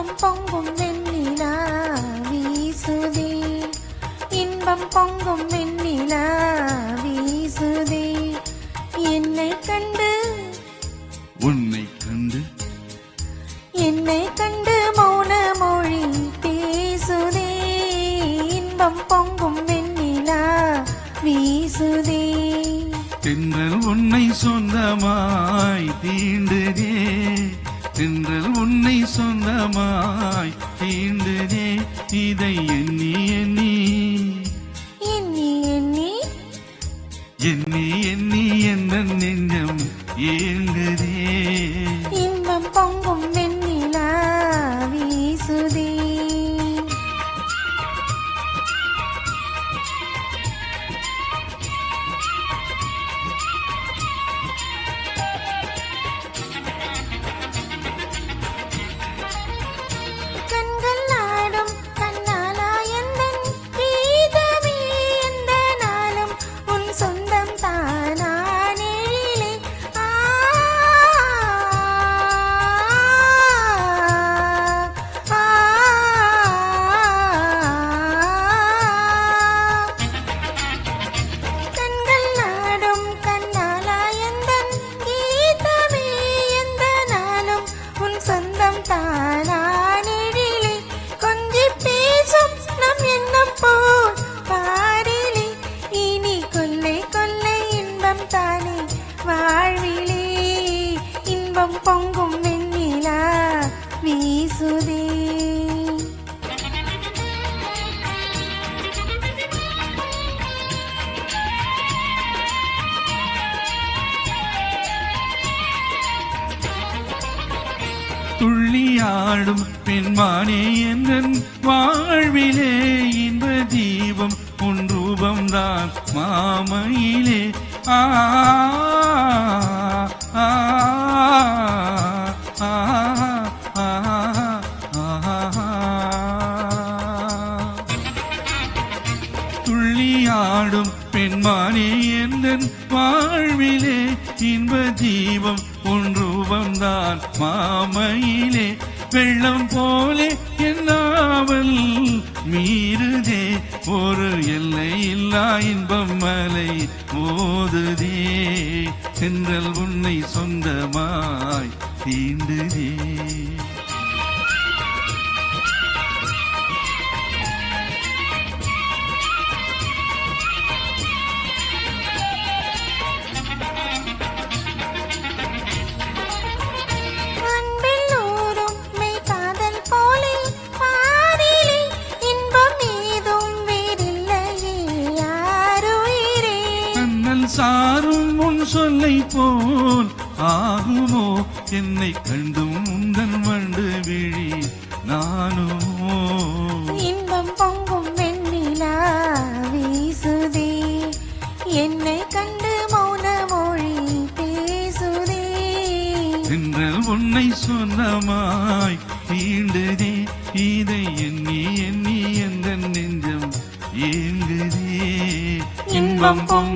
இன்பம் பொங்கும் வெண்ணிலா வீசுதே, இன்பம் பொங்கும் வெண்ணிலா வீசுதே. என்னை கண்டு உன்னை கண்டு என்னை கண்டு மௌன மொழி பேசுதே, இன்பம் பொங்கும் வெண்ணிலா வீசுதே. தென்றல் உன்னை சொந்தமாய் தீண்டுதே, தென்றல் உன்னை சொந்தமாய் தீண்டுதே. இதை எண்ணி எண்ணி எண்ணி எண்ணி எண்ணி எண்ணி என்ற நெஞ்சம் ஏங்குதே. இன்பம் பொங்கும் வெண்ணிலா வீசுதே. கண்கள் ஆடும் கண்ணாலா எந்தன் கீதமே, எந்த நாளும் உன் சொந்தம் தானா நெழிலே. கண்கள் ஆடும் கண்ணாலா எந்தன் கீதமே, எந்த நாளும் உன் சொந்தம் தானா நெழிலே. கொஞ்சி பேசும் நம் எண்ணம் போல் பாடிலே, இனி கொல்லை கொல்லை இன்பம் தானே வாழ்விலே. இன்பம் பொங்கும் வெண்ணிலா வீசுதே. துள்ளியாடும் பெண்மானே எந்தன் வாழ்விலே, இன்ப தீபம் உன் ரூபம்தான் மாமையிலே. ஆ ஆ, ஆ, ஆ, துள்ளியாடும் பெண்மானே எந்தன் வாழ்விலே, இன்ப தீபம் உன் ரூபம்தான் மாமையிலே. வெள்ளம் போலே என்னாவல் மீறுதே, ஒரு எல்லை இல்லா இன்பம் மலை மோதுதே. தென்றல் உன்னை சொந்தமாய் தீண்டுதே. அன்பில் ஊறும் மெய் காதல் போலே பாரிலே, இன்பம் ஏதும் வேறில்லையே யாருயிரே. கண்ணல் சாரும் உன் சொல்லை போல் ஆகுமோ, என்னை கண்டும் உந்தன் வண்டு விழி நானுமோ. இன்பம் பொங்கும் வெண்ணிலா வீசுதே, என்னை கண்டு மௌன மொழி பேசுதே. தென்றல் உன்னை சொந்தமாய் தீண்டுதே, இதை எண்ணி எண்ணி எந்த நெஞ்சம் ஏங்குதே. இன்பம் பொங்கும்